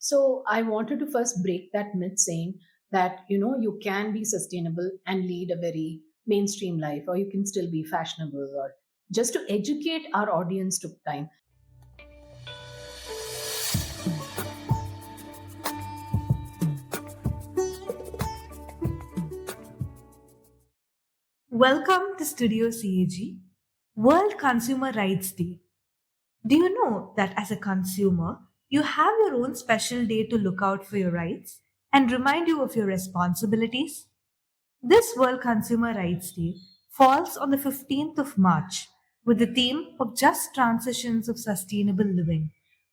So I wanted to first break that myth saying that, you can be sustainable and lead a very mainstream life, or you can still be fashionable, or just to educate our audience took time. Welcome to Studio CAG, World Consumer Rights Day. Do you know that as a consumer, you have your own special day to look out for your rights and remind you of your responsibilities? This World Consumer Rights Day falls on the 15th of March with the theme of Just Transitions of Sustainable Living,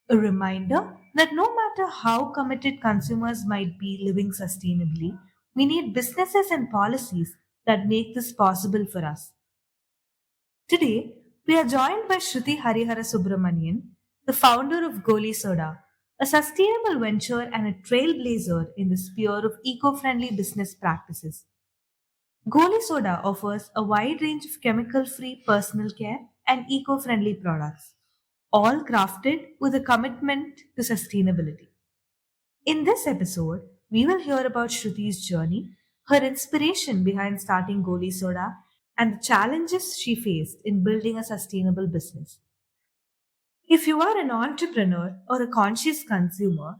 a reminder that no matter how committed consumers might be living sustainably, we need businesses and policies that make this possible for us. Today, we are joined by Shruti Harihara Subramanian, the founder of Goli Soda, a sustainable venture and a trailblazer in the sphere of eco friendly business practices. Goli Soda offers a wide range of chemical free personal care and eco friendly products, all crafted with a commitment to sustainability. In this episode, we will hear about Shruti's journey, her inspiration behind starting Goli Soda, and the challenges she faced in building a sustainable business. If you are an entrepreneur or a conscious consumer,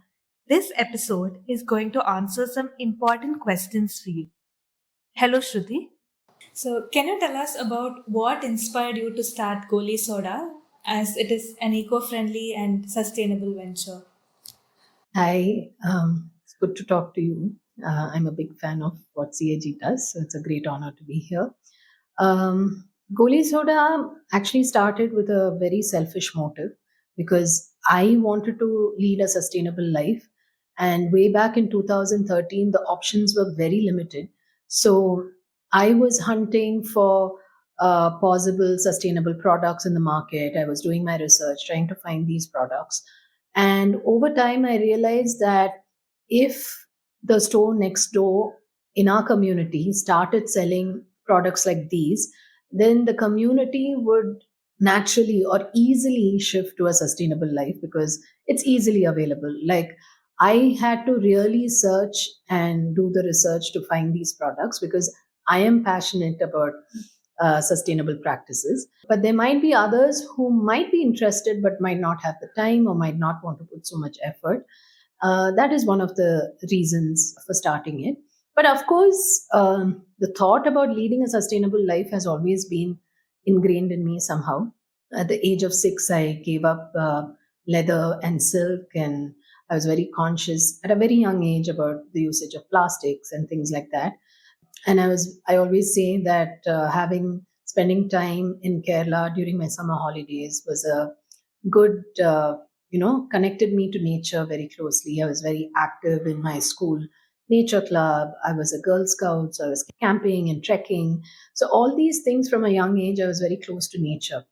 this episode is going to answer some important questions for you. Hello, Shruti. So, can you tell us about what inspired you to start Goli Soda as it is an eco friendly and sustainable venture? Hi, it's good to talk to you. I'm a big fan of what CAG does, so it's a great honor to be here. Goli Soda actually started with a very selfish motive because I wanted to lead a sustainable life. And way back in 2013, the options were very limited. So I was hunting for possible sustainable products in the market. I was doing my research, trying to find these products. And over time, I realized that if the store next door in our community started selling products like these, then the community would naturally or easily shift to a sustainable life because it's easily available. Like, I had to really search and do the research to find these products because I am passionate about sustainable practices. But there might be others who might be interested but might not have the time or might not want to put so much effort. That is one of the reasons for starting it. But of course, the thought about leading a sustainable life has always been ingrained in me somehow. At the age of 6, I gave up leather and silk, and I was very conscious at a very young age about the usage of plastics and things like that. And I always say that having spending time in Kerala during my summer holidays was a good connected me to nature very closely. I was very active in my school nature club. I was a girl scout, so I was camping and trekking. So all these things from a young age, I was very close to nature.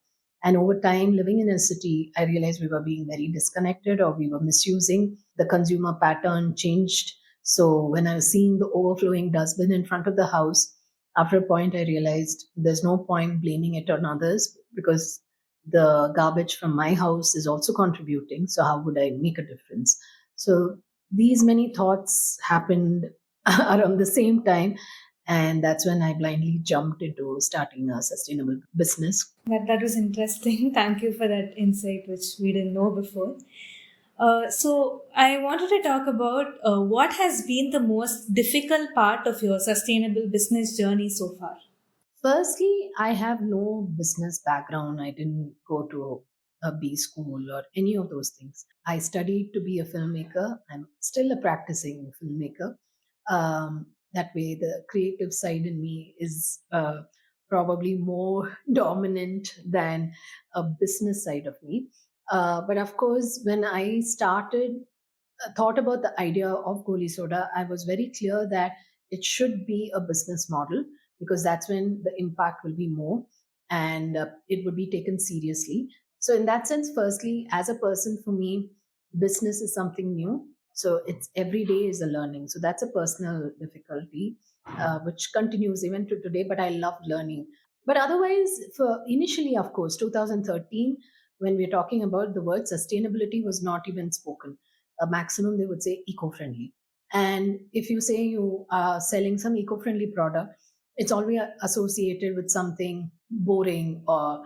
And over time, living in a city, I realized we were being very disconnected, or we were misusing. The consumer pattern changed. So when I was seeing the overflowing dustbin in front of the house, after a point, I realized there's no point blaming it on others because the garbage from my house is also contributing. So how would I make a difference? So these many thoughts happened around the same time. And that's when I blindly jumped into starting a sustainable business. That was interesting. Thank you for that insight, which we didn't know before. So, I wanted to talk about what has been the most difficult part of your sustainable business journey so far. Firstly, I have no business background. I didn't go to a B school or any of those things. I studied to be a filmmaker. I'm still a practicing filmmaker. That way, the creative side in me is probably more dominant than a business side of me. But of course, when I thought about the idea of Goli Soda, I was very clear that it should be a business model because that's when the impact will be more and it would be taken seriously. So, in that sense, firstly, as a person, for me, business is something new. So, it's every day is a learning. So, that's a personal difficulty, which continues even to today, but I love learning. But otherwise, for initially, of course, 2013, when we're talking about the word sustainability was not even spoken. a maximum they would say eco-friendly. And if you say you are selling some eco-friendly product, it's always associated with something boring or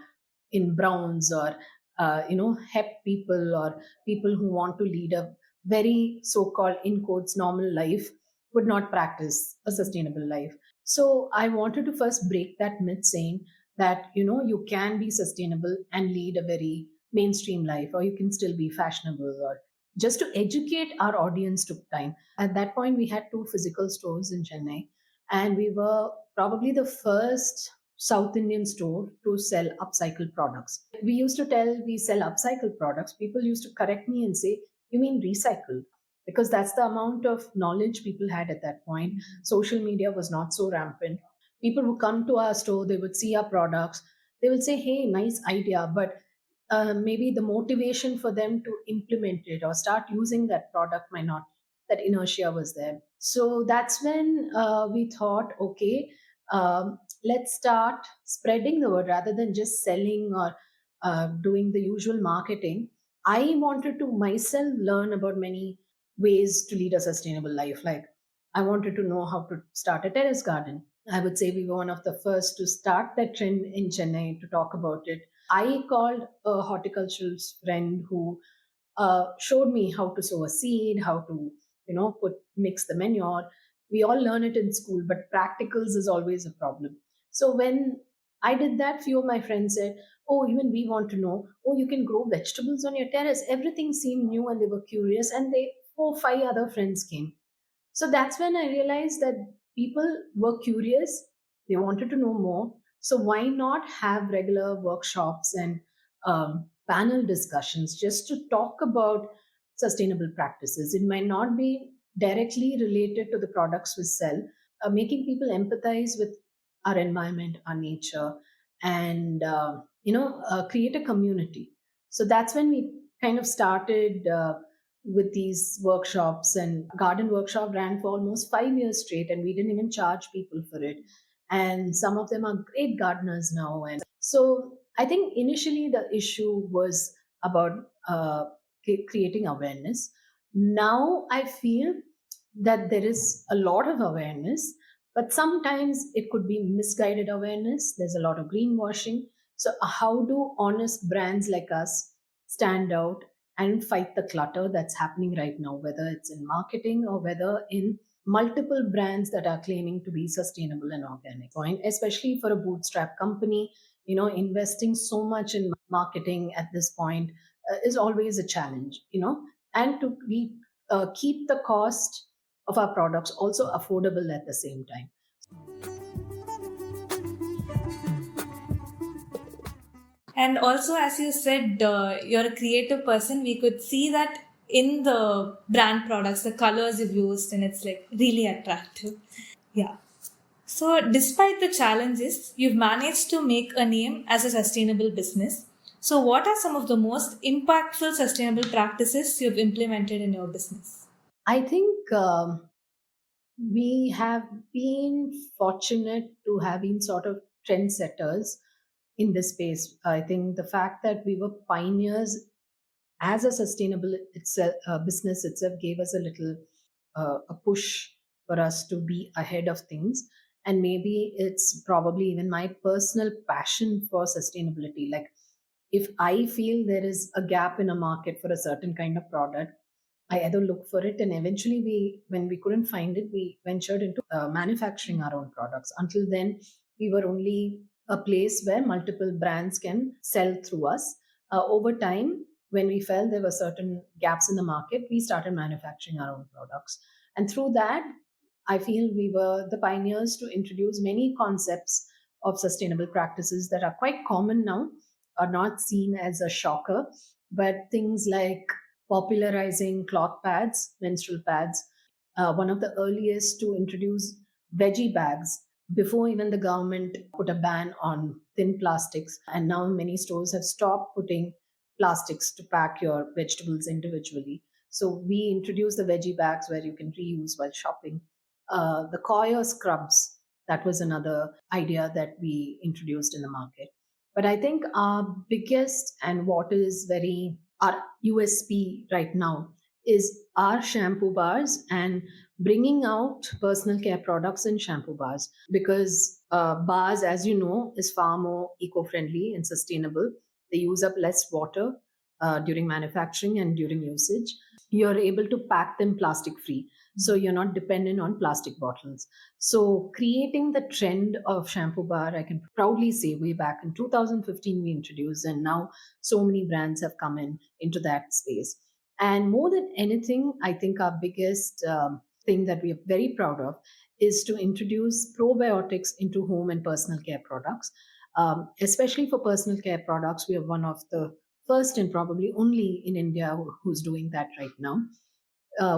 in browns or hep people or people who want to lead a very so-called in quotes normal life would not practice a sustainable life. So I wanted to first break that myth saying that you can be sustainable and lead a very mainstream life, or you can still be fashionable, or just to educate our audience took time. At that point we had two physical stores in Chennai, and we were probably the first South Indian store to sell upcycled products. We used to tell we sell upcycled products. People used to correct me and say, "You mean recycled?" Because that's the amount of knowledge people had at that point. Social media was not so rampant. People who come to our store, they would see our products, they would say, "Hey, nice idea," but maybe the motivation for them to implement it or start using that product might not, that inertia was there. So that's when we thought, okay, let's start spreading the word rather than just selling or doing the usual marketing. I wanted to myself learn about many ways to lead a sustainable life. Like, I wanted to know how to start a terrace garden. I would say we were one of the first to start that trend in Chennai to talk about it. I called a horticulturalist friend who showed me how to sow a seed, how to, put mix the manure. We all learn it in school, but practicals is always a problem. So when I did that, few of my friends said, "Oh, even we want to know. Oh, you can grow vegetables on your terrace." Everything seemed new, and they were curious. And they 4, 5 other friends came. So that's when I realized that people were curious, they wanted to know more. So why not have regular workshops and panel discussions just to talk about sustainable practices? It might not be directly related to the products we sell, making people empathize with our environment, our nature, and create a community. So that's when we kind of started. With these workshops, and garden workshop ran for almost 5 years straight, and we didn't even charge people for it, and some of them are great gardeners now. And so I think initially the issue was about creating awareness. Now I feel that there is a lot of awareness, but sometimes it could be misguided awareness. There's a lot of greenwashing. So how do honest brands like us stand out and fight the clutter that's happening right now, whether it's in marketing or whether in multiple brands that are claiming to be sustainable and organic? Point, especially for a bootstrap company, investing so much in marketing at this point is always a challenge, and to keep the cost of our products also affordable at the same time. And also, as you said, you're a creative person. We could see that in the brand products, the colors you've used, and it's like really attractive. Yeah. So, despite the challenges, you've managed to make a name as a sustainable business. So, what are some of the most impactful sustainable practices you've implemented in your business? I think we have been fortunate to have been sort of trendsetters in this space. I think the fact that we were pioneers as a sustainable itself, business itself gave us a little a push for us to be ahead of things. And maybe it's probably even my personal passion for sustainability. Like, if I feel there is a gap in a market for a certain kind of product, I either look for it, and eventually when we couldn't find it, we ventured into manufacturing our own products. Until then, we were only a place where multiple brands can sell through us. Over time, when we felt there were certain gaps in the market, we started manufacturing our own products. And through that, I feel we were the pioneers to introduce many concepts of sustainable practices that are quite common now, are not seen as a shocker, but things like popularizing cloth pads, menstrual pads, one of the earliest to introduce veggie bags before even the government put a ban on thin plastics. And now many stores have stopped putting plastics to pack your vegetables individually. So we introduced the veggie bags where you can reuse while shopping. The coir scrubs, that was another idea that we introduced in the market. But I think our biggest and what is very our USP right now is our shampoo bars and bringing out personal care products in shampoo bars, because bars, as you know, is far more eco-friendly and sustainable. They use up less water during manufacturing and during usage. You're able to pack them plastic free, so you're not dependent on plastic bottles. So creating the trend of shampoo bar, I can proudly say, way back in 2015 we introduced, and now so many brands have come in into that space. And more than anything, I think our biggest thing that we are very proud of is to introduce probiotics into home and personal care products. Especially for personal care products, we are one of the first and probably only in India who's doing that right now,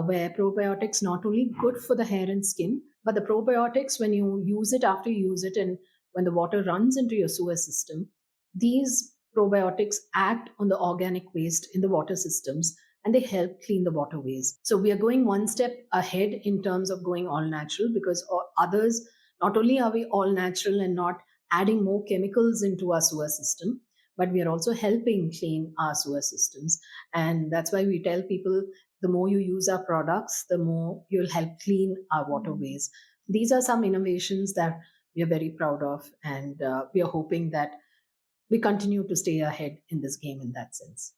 where probiotics not only good for the hair and skin, but the probiotics, when you use it, after you use it, and when the water runs into your sewer system, these probiotics act on the organic waste in the water systems, and they help clean the waterways. So we are going one step ahead in terms of going all natural, because others, not only are we all natural and not adding more chemicals into our sewer system, but we are also helping clean our sewer systems. And that's why we tell people, the more you use our products, the more you'll help clean our waterways. These are some innovations that we are very proud of, and we are hoping that we continue to stay ahead in this game in that sense.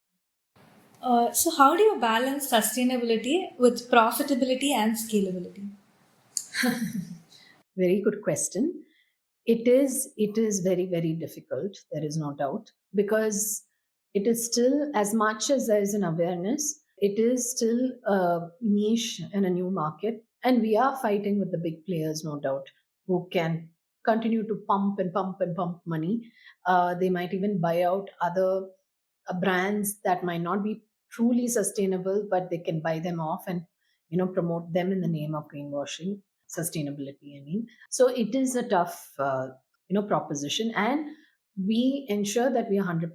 So, how do you balance sustainability with profitability and scalability? Very good question. It is very, very difficult, there is no doubt, because it is still, as much as there is an awareness, it is still a niche and a new market. And we are fighting with the big players, no doubt, who can continue to pump and pump and pump money. They might even buy out other brands that might not be truly sustainable, but they can buy them off and promote them in the name of greenwashing, sustainability, I mean. So it is a tough proposition, and we ensure that we are 100%.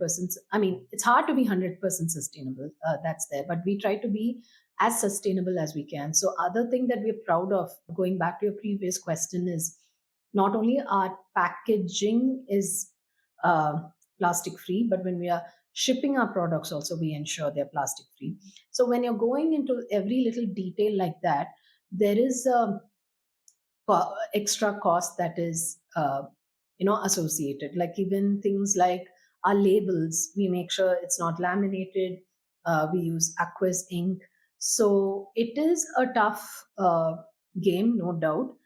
I mean, it's hard to be 100% sustainable, that's there, but we try to be as sustainable as we can. So other thing that we're proud of, going back to your previous question, is not only our packaging is uh, plastic free, but when we are shipping our products also, we ensure they're plastic free. So when you're going into every little detail like that, there is a extra cost that is associated, like even things like our labels, we make sure it's not laminated. We use aqueous ink. So it is a tough game, no doubt.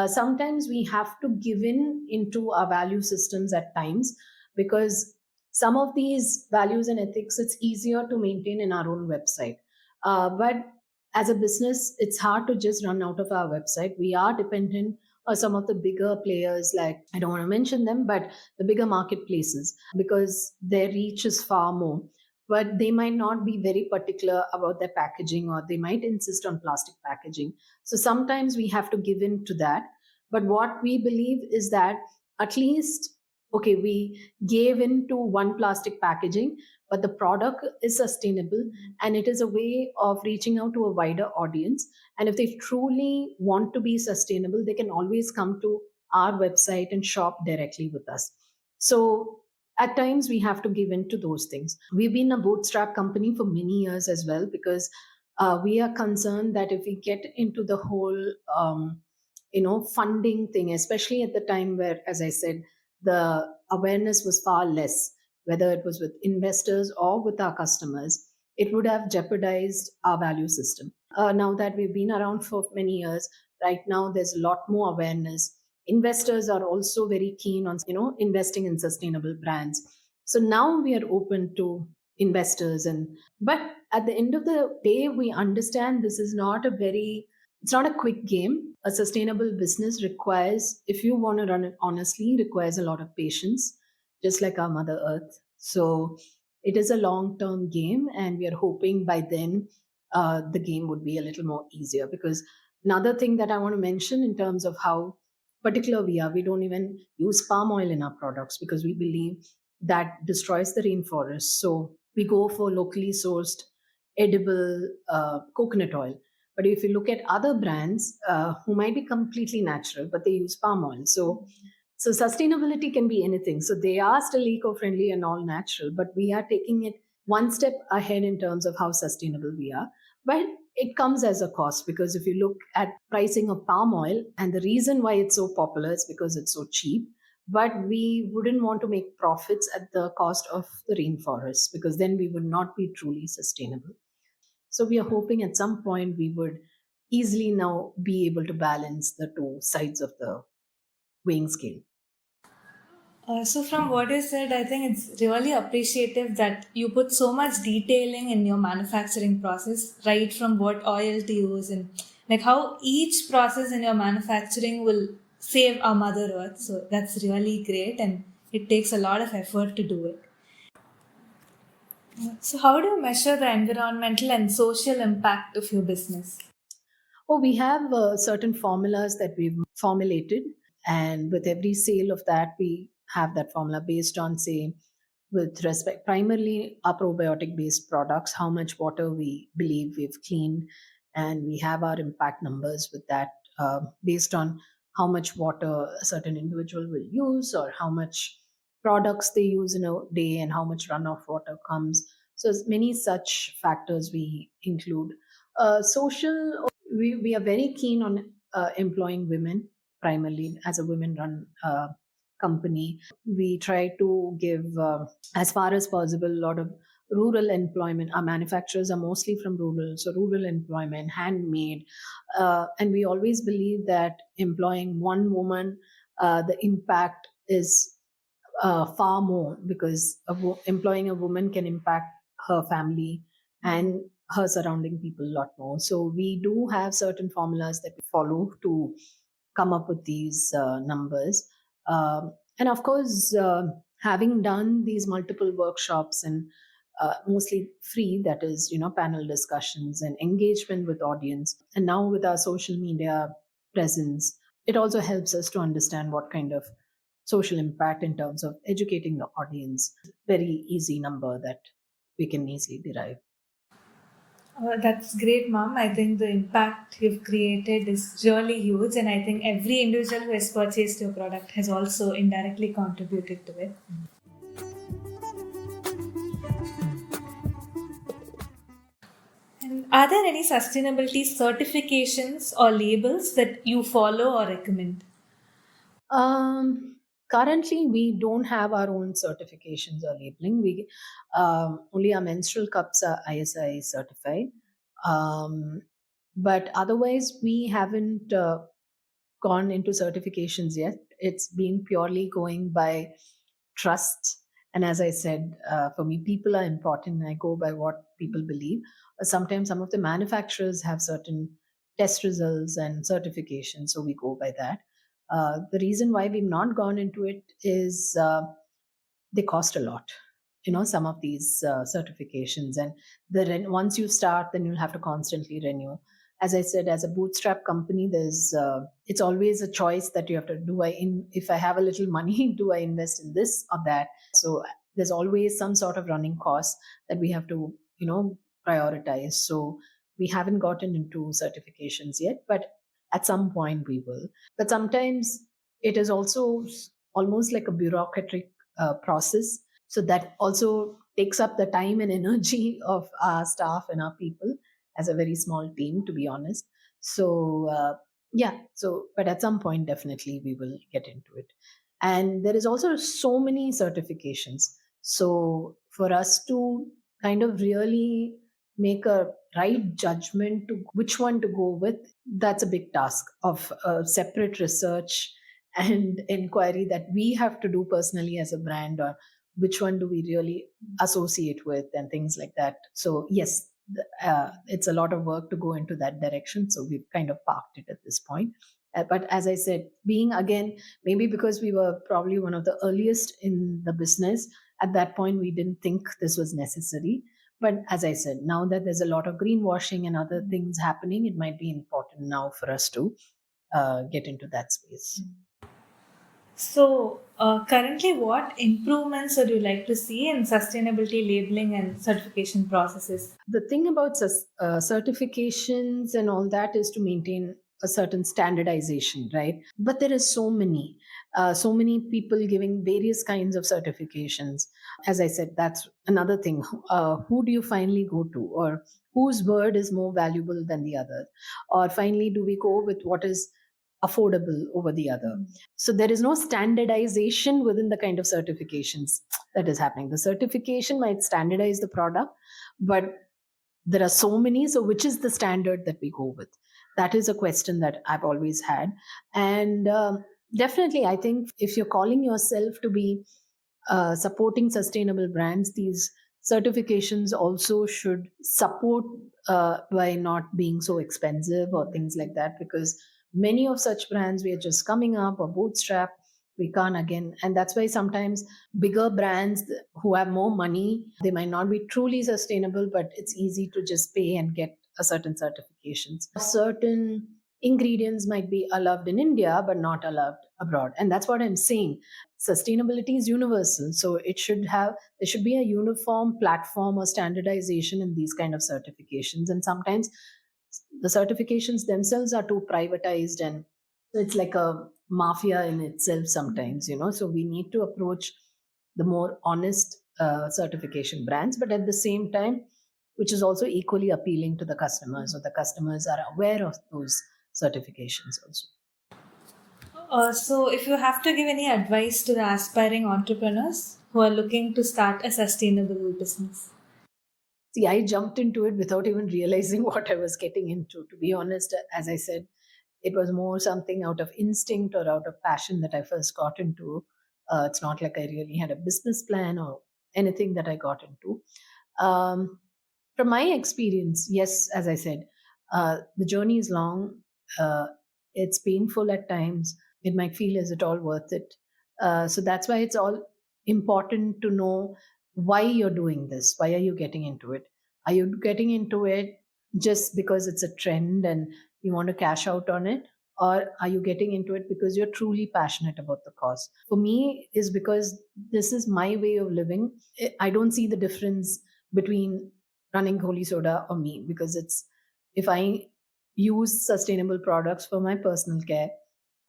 Sometimes we have to give in into our value systems at times, because some of these values and ethics, it's easier to maintain in our own website. But as a business, it's hard to just run out of our website. We are dependent on some of the bigger players, like, I don't want to mention them, but the bigger marketplaces, because their reach is far more. But they might not be very particular about their packaging, or they might insist on plastic packaging. So sometimes we have to give in to that. But what we believe is that, at least, okay, we gave in to one plastic packaging, but the product is sustainable, and it is a way of reaching out to a wider audience. And if they truly want to be sustainable, they can always come to our website and shop directly with us. So at times we have to give in to those things. We've been a bootstrap company for many years as well, because we are concerned that if we get into the whole funding thing, especially at the time where, as I said, the awareness was far less, whether it was with investors or with our customers, it would have jeopardized our value system. Now that we've been around for many years, right now there's a lot more awareness. Investors are also very keen on investing in sustainable brands. So now we are open to investors, and but at the end of the day, we understand this is not a very it's not a quick game. A sustainable business requires, if you want to run it honestly, requires a lot of patience, just like our Mother Earth. So it is a long term game, and we are hoping by then the game would be a little more easier. Because another thing that I want to mention in terms of how particular we are, we don't even use palm oil in our products, because we believe that destroys the rainforest. So we go for locally sourced edible coconut oil. But if you look at other brands who might be completely natural, but they use palm oil. So sustainability can be anything. So they are still eco-friendly and all natural, but we are taking it one step ahead in terms of how sustainable we are. But it comes as a cost, because if you look at pricing of palm oil, and the reason why it's so popular is because it's so cheap, but we wouldn't want to make profits at the cost of the rainforests, because then we would not be truly sustainable. So we are hoping at some point we would easily now be able to balance the two sides of the weighing scale. So, from what you said, I think it's really appreciative that you put so much detailing in your manufacturing process, right from what oil to use and like how each process in your manufacturing will save our Mother Earth. So, that's really great and it takes a lot of effort to do it. So, how do you measure the environmental and social impact of your business? Oh, we have certain formulas that we've formulated, and with every sale of that, we have that formula based on, say, with respect primarily our probiotic based products, how much water we believe we've cleaned, and we have our impact numbers with that, based on how much water a certain individual will use, or how much products they use in a day, and how much runoff water comes. So, many such factors we include. Social, we are very keen on employing women, primarily as a women run company. We try to give, as far as possible, a lot of rural employment. Our manufacturers are mostly from rural, so rural employment, handmade. And we always believe that employing one woman, the impact is far more, because employing a woman can impact her family and her surrounding people a lot more. So we do have certain formulas that we follow to come up with these numbers. And of course, having done these multiple workshops, and mostly free, that is, panel discussions and engagement with audience, and now with our social media presence, it also helps us to understand what kind of social impact in terms of educating the audience. Very easy number that we can easily derive. That's great, Mom. I think the impact you've created is really huge, and I think every individual who has purchased your product has also indirectly contributed to it. And are there any sustainability certifications or labels that you follow or recommend? Currently, we don't have our own certifications or labeling. We only our menstrual cups are ISI certified, um, but otherwise, we haven't gone into certifications yet. It's been purely going by trust. And as I said, for me, people are important. I go by what people believe. Sometimes some of the manufacturers have certain test results and certifications, so we go by that. The reason why we've not gone into it is they cost a lot. Some of these certifications, and once you start, then you'll have to constantly renew. As I said, as a bootstrap company, there's it's always a choice that you have to do. If I have a little money, do I invest in this or that? So there's always some sort of running costs that we have to prioritize. So we haven't gotten into certifications yet, but at some point we will. But sometimes it is also almost like a bureaucratic process. So that also takes up the time and energy of our staff and our people, as a very small team, to be honest. So, yeah, but at some point, definitely we will get into it. And there is also so many certifications. So, for us to kind of really make a right judgment to which one to go with, that's a big task of separate research and inquiry that we have to do personally as a brand, or which one do we really associate with, and things like that. So yes, it's a lot of work to go into that direction, so we've kind of parked it at this point. But as I said, being, again, maybe because we were probably one of the earliest in the business, at that point we didn't think this was necessary. But as I said, now that there's a lot of greenwashing and other things happening, it might be important now for us to get into that space. So, currently, what improvements would you like to see in sustainability labeling and certification processes? The thing about certifications and all that is to maintain a certain standardization, right? But there is so many people giving various kinds of certifications. As I said, that's another thing. Who do you finally go to, or whose word is more valuable than the other? Or finally, do we go with what is affordable over the other? So there is no standardization within the kind of certifications that is happening. The certification might standardize the product, but there are so many. So which is the standard that we go with? That is a question that I've always had. And definitely, I think if you're calling yourself to be supporting sustainable brands, these certifications also should support by not being so expensive or things like that, because many of such brands, we are just coming up or bootstrap, we can't again. And that's why sometimes bigger brands who have more money, they might not be truly sustainable, but it's easy to just pay and get a certain certifications. Certain ingredients might be allowed in India but not allowed abroad, and that's what I'm saying. Sustainability is universal, so there should be a uniform platform or standardization in these kind of certifications. And sometimes the certifications themselves are too privatized, and so it's like a mafia in itself sometimes, so we need to approach the more honest certification brands, but at the same time, which is also equally appealing to the customers, so the customers are aware of those certifications also. So, if you have to give any advice to the aspiring entrepreneurs who are looking to start a sustainable business? See, I jumped into it without even realizing what I was getting into. To be honest, as I said, it was more something out of instinct or out of passion that I first got into. It's not like I really had a business plan or anything that I got into. Um, from my experience, yes, as I said, the journey is long. Uh, it's painful at times. It might feel, is it all worth it? So that's why it's all important to know why you're doing this. Why are you getting into it? Are you getting into it just because it's a trend and you want to cash out on it? Or are you getting into it because you're truly passionate about the cause? For me, is because this is my way of living. I don't see the difference between running Goli Soda or me, because it's, if I use sustainable products for my personal care,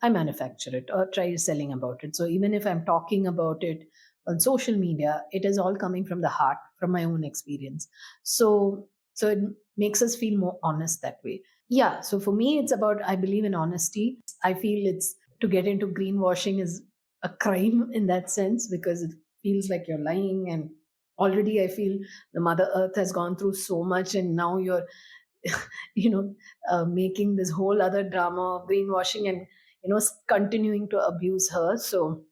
I manufacture it or try selling about it. So even if I'm talking about it on social media, it is all coming from the heart, from my own experience. So it makes us feel more honest that way. Yeah. So for me, it's about, I believe in honesty. I feel it's, to get into greenwashing is a crime in that sense, because it feels like you're lying. And already I feel the Mother Earth has gone through so much, and now you're you know making this whole other drama of greenwashing and continuing to abuse her. So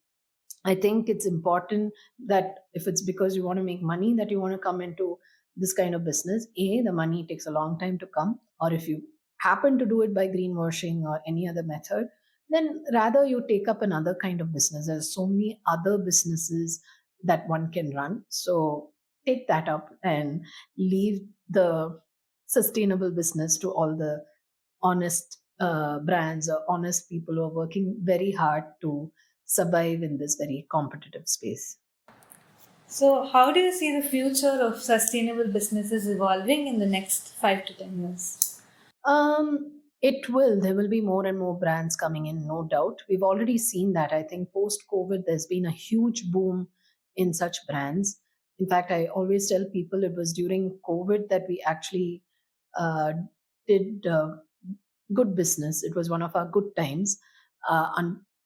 I think it's important that if it's because you want to make money that you want to come into this kind of business, the money takes a long time to come. Or if you happen to do it by greenwashing or any other method, then rather you take up another kind of business. There's so many other businesses that one can run. So take that up and leave the sustainable business to all the honest brands or honest people who are working very hard to survive in this very competitive space. So, how do you see the future of sustainable businesses evolving in the next 5 to 10 years? It will. There will be more and more brands coming in, no doubt. We've already seen that. I think post COVID, there's been a huge boom in such brands. In fact, I always tell people it was during COVID that we actually uh, did good business. It was one of our good times.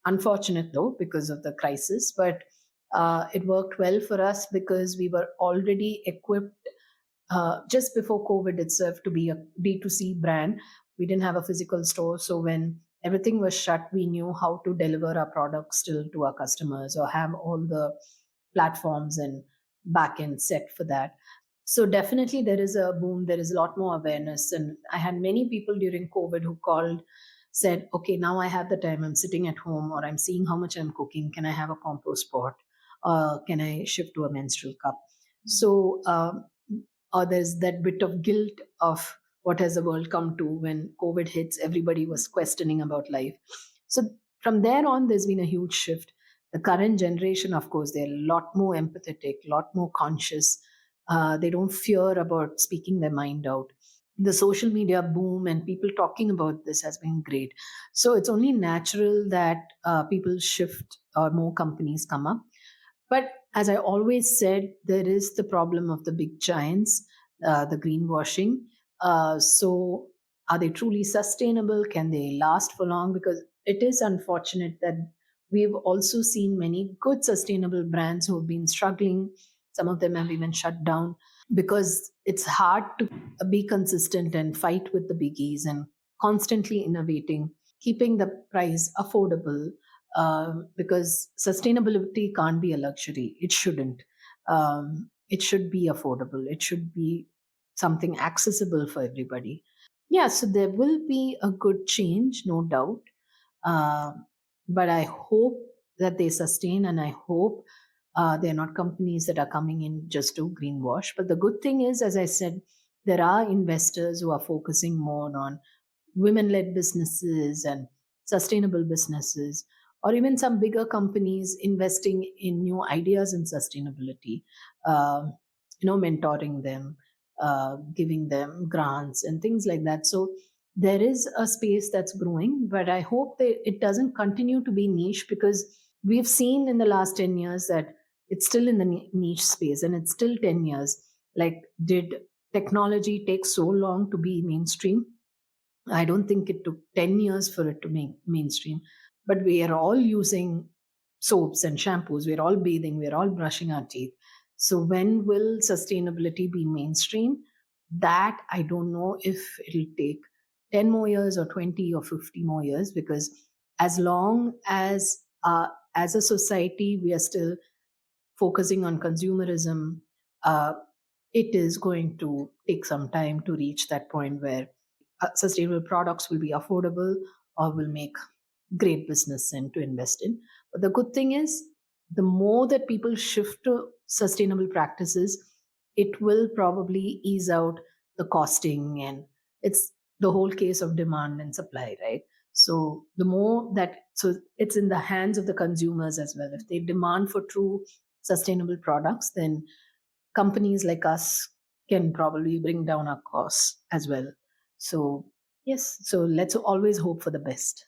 Unfortunate though, because of the crisis, but it worked well for us because we were already equipped just before COVID itself to be a D2C brand. We didn't have a physical store. So when everything was shut, we knew how to deliver our products still to our customers or have all the platforms and backend set for that. So definitely there is a boom. There is a lot more awareness. And I had many people during COVID who called, said, okay, now I have the time. I'm sitting at home or I'm seeing how much I'm cooking. Can I have a compost pot? Can I shift to a menstrual cup? So or there's that bit of guilt of what has the world come to. When COVID hits, everybody was questioning about life. So from there on, there's been a huge shift. The current generation, of course, they're a lot more empathetic, a lot more conscious. They don't fear about speaking their mind out. the social media boom and people talking about this has been great. So it's only natural that people shift or more companies come up. But as I always said, there is the problem of the big giants, the greenwashing. So are they truly sustainable? Can they last for long? Because it is unfortunate that we've also seen many good sustainable brands who have been struggling. Some of them have even shut down because it's hard to be consistent and fight with the biggies and constantly innovating, keeping the price affordable, because sustainability can't be a luxury. It shouldn't. It should be affordable. It should be something accessible for everybody. Yeah, so there will be a good change, no doubt. Uh, but I hope that they sustain, and I hope they're not companies that are coming in just to greenwash. But the good thing is, as I said, there are investors who are focusing more on women led businesses and sustainable businesses, or even some bigger companies investing in new ideas in sustainability, uh, mentoring them, giving them grants and things like that. So there is a space that's growing, but I hope that it doesn't continue to be niche, because we've seen in the last 10 years that it's still in the niche space, and it's still 10 years. Like, did technology take so long to be mainstream? I don't think it took 10 years for it to make mainstream. But we are all using soaps and shampoos. We're all bathing. We're all brushing our teeth. So when will sustainability be mainstream? That I don't know if it'll take 10 more years or 20 or 50 more years, because as long as a society we are still focusing on consumerism, uh, it is going to take some time to reach that point where sustainable products will be affordable or will make great business and to invest in. But the good thing is, the more that people shift to sustainable practices, it will probably ease out the costing, and it's the whole case of demand and supply, right? So the more that, so it's in the hands of the consumers as well. If they demand for true sustainable products, then companies like us can probably bring down our costs as well. So, yes, so let's always hope for the best.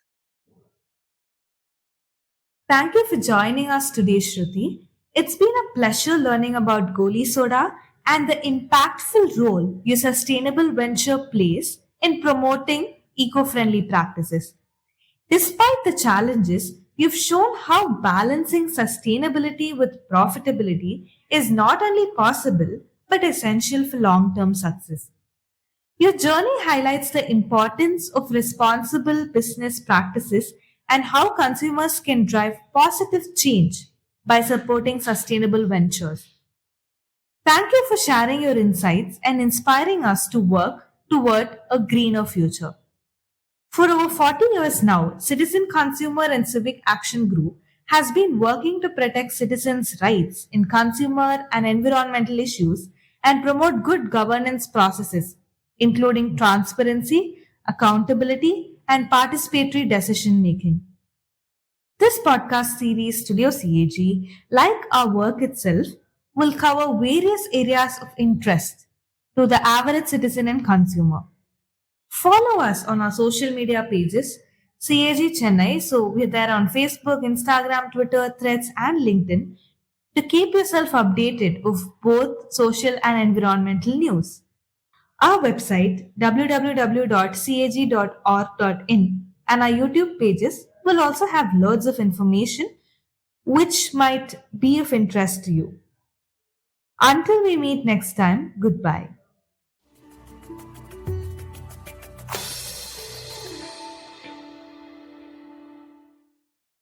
Thank you for joining us today, Shruti. It's been a pleasure learning about Goli Soda and the impactful role your sustainable venture plays in promoting eco friendly practices. Despite the challenges, you've shown how balancing sustainability with profitability is not only possible but essential for long term success. Your journey highlights the importance of responsible business practices and how consumers can drive positive change by supporting sustainable ventures. Thank you for sharing your insights and inspiring us to work toward a greener future. For over 40 years now, Citizen Consumer and Civic Action Group has been working to protect citizens' rights in consumer and environmental issues and promote good governance processes, including transparency, accountability, and participatory decision making. This podcast series, Studio CAG, like our work itself, will cover various areas of interest to the average citizen and consumer. Follow us on our social media pages, CAG Chennai. So we're there on Facebook, Instagram, Twitter, Threads, and LinkedIn to keep yourself updated of both social and environmental news. Our website www.cag.org.in and our YouTube pages will also have loads of information which might be of interest to you. Until we meet next time, goodbye.